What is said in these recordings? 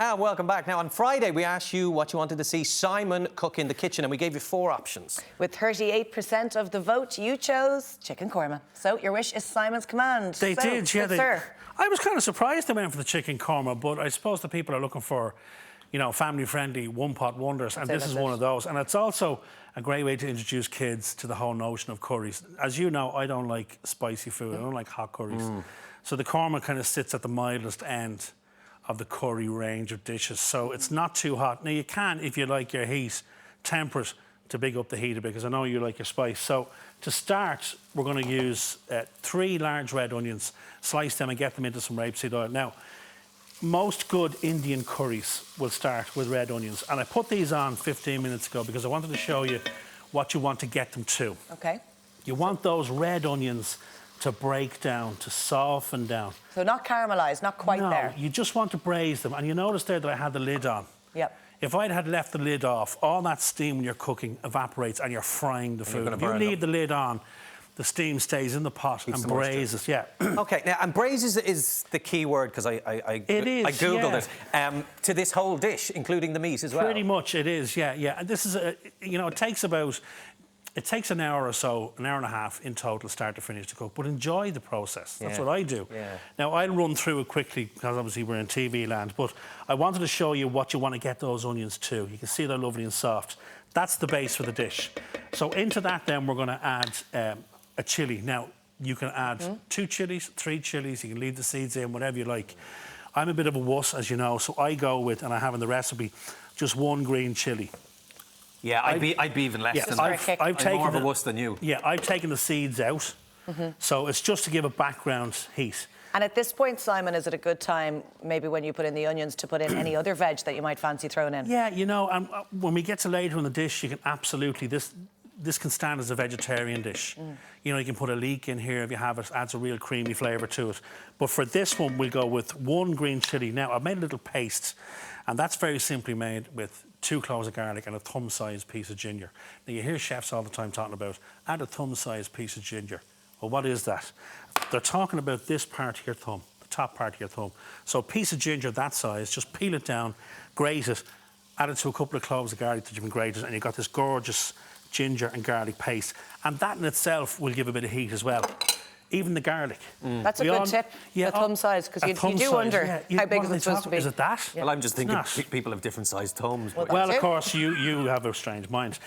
And welcome back. Now, on Friday, we asked you what you wanted to see Simon cook in the kitchen, and we gave you 4 options. With 38% of the vote, you chose chicken korma. So your wish is Simon's command. They did, yeah. Sir. I was kind of surprised they went for the chicken korma, but I suppose the people are looking for, you know, family-friendly one-pot wonders, and this is one of those. And it's also a great way to introduce kids to the whole notion of curries. As you know, I don't like spicy food. I don't like hot curries. So the korma kind of sits at the mildest end of the curry range of dishes, so it's not too hot. Now, you can, if you like your heat, temper it to big up the heat a bit, because I know you like your spice. So to start, we're going to use 3 large red onions, slice them and get them into some rapeseed oil. Now, most good Indian curries will start with red onions, and I put these on 15 minutes ago because I wanted to show you what you want to get them to. Okay. You want those red onions to break down, to soften down. So not caramelised, not quite there. No, you just want to braise them. And you notice there that I had the lid on. Yep. If I'd had left the lid off, all that steam when you're cooking evaporates and you're frying the food. If you leave the lid on, the steam stays in the pot and braises. Yeah. OK, now, and braise is the key word, because I Googled it, to this whole dish, including the meat as well. Pretty much it is, yeah, yeah. And this is, you know, it takes an hour or so, an hour and a half in total, start to finish to cook. But enjoy the process. That's what I do. Yeah. Now, I'll run through it quickly, because obviously we're in TV land, but I wanted to show you what you want to get those onions to. You can see they're lovely and soft. That's the base for the dish. So into that, then, we're going to add a chilli. Now, you can add 2 chilies, 3 chilies. You can leave the seeds in, whatever you like. I'm a bit of a wuss, as you know, so I go with, and I have in the recipe, just 1 green chilli. Yeah, I'd be even less than that. I'm more of a wuss than you. Yeah, I've taken the seeds out. So it's just to give a background heat. And at this point, Simon, is it a good time, maybe when you put in the onions, to put in any other veg that you might fancy throwing in? Yeah, you know, when we get to later in the dish, you can absolutely... This can stand as a vegetarian dish. You know, you can put a leek in here if you have it. Adds a real creamy flavour to it. But for this one, we'll go with 1 green chilli. Now, I've made a little paste, and that's very simply made with 2 cloves of garlic and a thumb-sized piece of ginger. Now, you hear chefs all the time talking about, add a thumb-sized piece of ginger. Well, what is that? They're talking about this part of your thumb, the top part of your thumb. So a piece of ginger that size, just peel it down, grate it, add it to a couple of cloves of garlic that you've been grated, and you've got this gorgeous ginger and garlic paste. And that in itself will give a bit of heat as well. Even the garlic. That's a good tip, the thumb size, because you do wonder how big is it supposed to be. Is it that? Well, I'm just thinking people have different sized thumbs. Well, of course, you have a strange mind.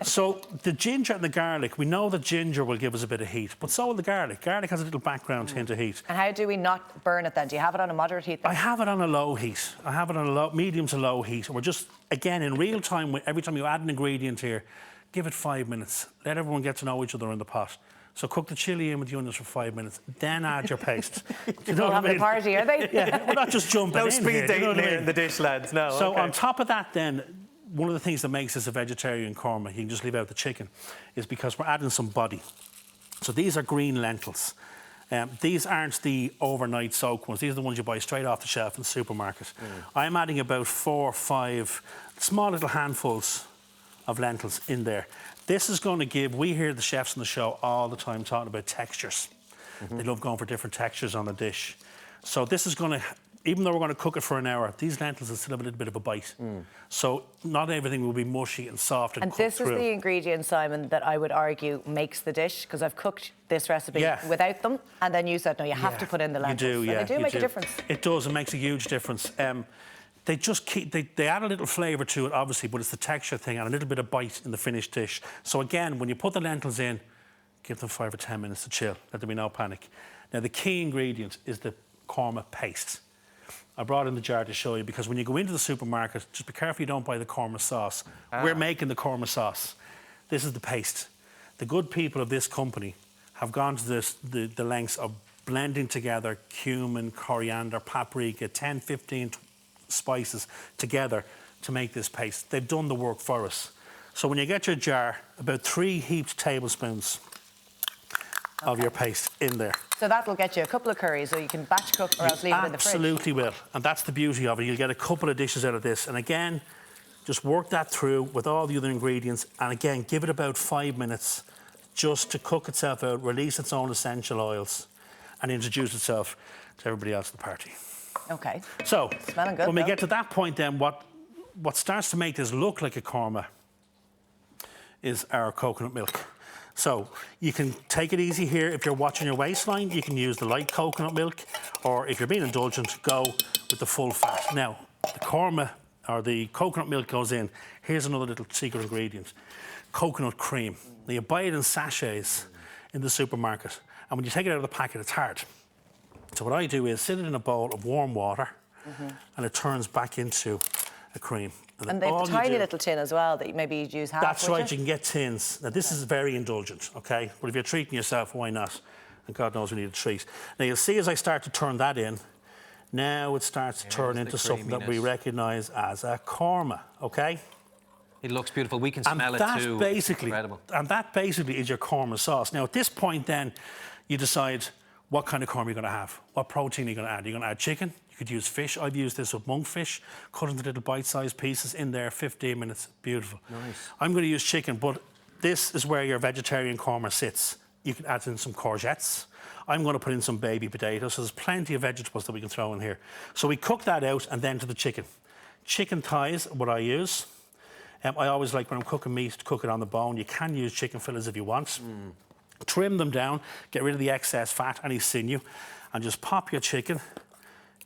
So the ginger and the garlic, we know that ginger will give us a bit of heat, but so will the garlic. Garlic has a little background hint of heat. And how do we not burn it then? Do you have it on a moderate heat then? I have it on a low heat. I have it on a medium to low heat. We're just, again, in real time, every time you add an ingredient here, give it 5 minutes. Let everyone get to know each other in the pot. So cook the chilli in with the onions for 5 minutes, then add your paste. You know what I mean? Having a party, are they? Yeah, we're not just jumping in. No speed dating here in the dish, lads. No. So on top of that, then, one of the things that makes this a vegetarian korma, you can just leave out the chicken, is because we're adding some body. So these are green lentils. These aren't the overnight soak ones. These are the ones you buy straight off the shelf in the supermarket. I'm adding about 4 or 5 small little handfuls of lentils in there. This is going to give... We hear the chefs on the show all the time talking about textures. They love going for different textures on the dish. So this is going to... Even though we're going to cook it for an hour, these lentils will still have a little bit of a bite. So not everything will be mushy and soft and cooked this through. Is the ingredient, Simon, that I would argue makes the dish, because I've cooked this recipe without them, and then you said, no, you have to put in the lentils. You do, yeah. And they do make a difference. It does. It makes a huge difference. They just keep... They add a little flavour to it, obviously, but it's the texture thing and a little bit of bite in the finished dish. So again, when you put the lentils in, give them 5 or 10 minutes to chill. Let there be no panic. Now, the key ingredient is the korma paste. I brought in the jar to show you, because when you go into the supermarket, just be careful you don't buy the korma sauce. We're making the korma sauce. This is the paste. The good people of this company have gone to the lengths of blending together cumin, coriander, paprika, 10, 15 spices together to make this paste. They've done the work for us. So when you get your jar, about 3 heaped tablespoons of your paste in there. So that'll get you a couple of curries, or you can batch cook or else leave it in the fridge. Absolutely will. And that's the beauty of it. You'll get a couple of dishes out of this. And again, just work that through with all the other ingredients. And again, give it about 5 minutes just to cook itself out, release its own essential oils, and introduce itself to everybody else at the party. Okay. So, Smelling good, when we though. get to that point then, what starts to make this look like a korma is our coconut milk. So you can take it easy here. If you're watching your waistline, you can use the light coconut milk, or if you're being indulgent, go with the full fat. Now, the korma, or the coconut milk goes in. Here's another little secret ingredient. Coconut cream. Now, you buy it in sachets in the supermarket, and when you take it out of the packet, it's hard. So what I do is sit it in a bowl of warm water, and it turns back into a cream. And they've a tiny little tin as well that maybe you'd use half. That's right, you can get tins. Now, this is very indulgent, OK? But if you're treating yourself, why not? And God knows we need a treat. Now, you'll see as I start to turn that in, now it starts to turn into something that we recognise as a korma, OK? It looks beautiful. We can smell it too. Incredible. And that basically is your korma sauce. Now, at this point, then, you decide what kind of korma you're going to have, what protein you're going to add. You're going to add chicken. You could use fish. I've used this with monkfish, cut into little bite-sized pieces in there, 15 minutes. Beautiful. Nice. I'm going to use chicken, but this is where your vegetarian korma sits. You can add in some courgettes. I'm going to put in some baby potatoes, so there's plenty of vegetables that we can throw in here. So we cook that out, and then to the chicken. Chicken thighs, what I use. I always like, when I'm cooking meat, to cook it on the bone. You can use chicken fillets if you want. Trim them down, get rid of the excess fat, any sinew, and just pop your chicken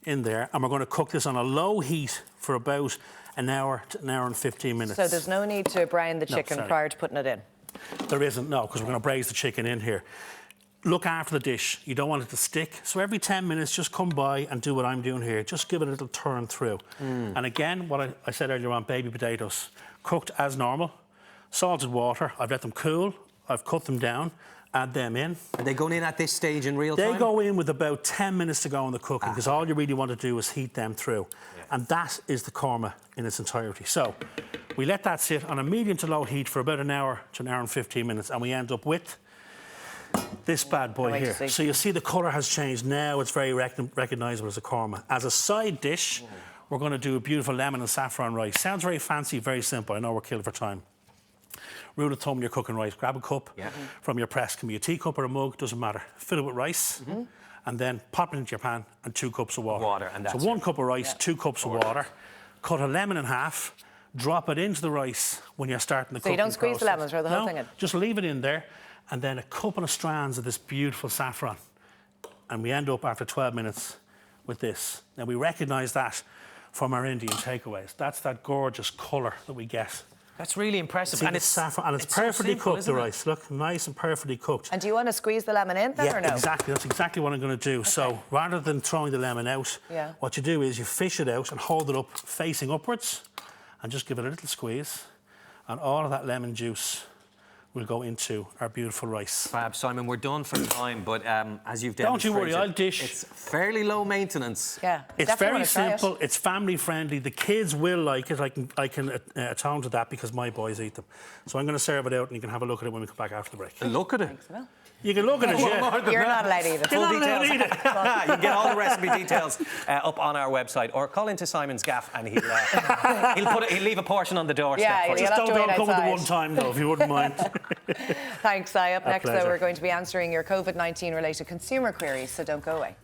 in there. And we're going to cook this on a low heat for about an hour to an hour and 15 minutes. So there's no need to brine the chicken prior to putting it in? There isn't, no, because we're going to braise the chicken in here. Look after the dish. You don't want it to stick. So every 10 minutes, just come by and do what I'm doing here. Just give it a little turn through. And again, what I said earlier on, baby potatoes, cooked as normal, salted water. I've let them cool. I've cut them down. Add them in. Are they going in at this stage in real time? They go in with about 10 minutes to go in the cooking, because all you really want to do is heat them through. Yeah. And that is the korma in its entirety. So we let that sit on a medium to low heat for about an hour to an hour and 15 minutes, and we end up with this bad boy here. So you see the colour has changed. Now it's very recognisable as a korma. As a side dish, we're going to do a beautiful lemon and saffron rice. Sounds very fancy, very simple. I know we're killing for time. Rule of thumb, you're cooking rice. Grab a cup from your press. Can be a teacup or a mug, doesn't matter. Fill it with rice, and then pop it into your pan, and 2 cups of water. And that's so 1 cup of rice, 2 cups of water. Cut a lemon in half, drop it into the rice when you're starting the cooking. So you don't squeeze the lemon, throw the whole thing in? Just leave it in there, and then a couple of strands of this beautiful saffron. And we end up, after 12 minutes, with this. Now, we recognise that from our Indian takeaways. That's that gorgeous colour that we get. That's really impressive. And it's saffron, and it's perfectly so simple, cooked, the rice. Look, nice and perfectly cooked. And do you want to squeeze the lemon in then, or no? Exactly. That's exactly what I'm going to do. Okay. So rather than throwing the lemon out, what you do is you fish it out and hold it up facing upwards, and just give it a little squeeze, and all of that lemon juice will go into our beautiful rice. Fab, Simon, we're done for time, but as you've demonstrated... Don't you worry, I'll dish. It's fairly low maintenance. Yeah, it's very simple, it's family friendly, the kids will like it. I can atone to that because my boys eat them. So I'm going to serve it out, and you can have a look at it when we come back after the break. Look at it. Thanks, Will. You can look at it, yeah. You're not allowed to eat it. Full details. You can get all the recipe details up on our website, or call into Simon's gaff, and he'll leave a portion on the doorstep. Yeah, just don't come with the one time, though, if you wouldn't mind. Thanks, Si. Up next, pleasure. though, we're going to be answering your COVID-19 related consumer queries, so don't go away.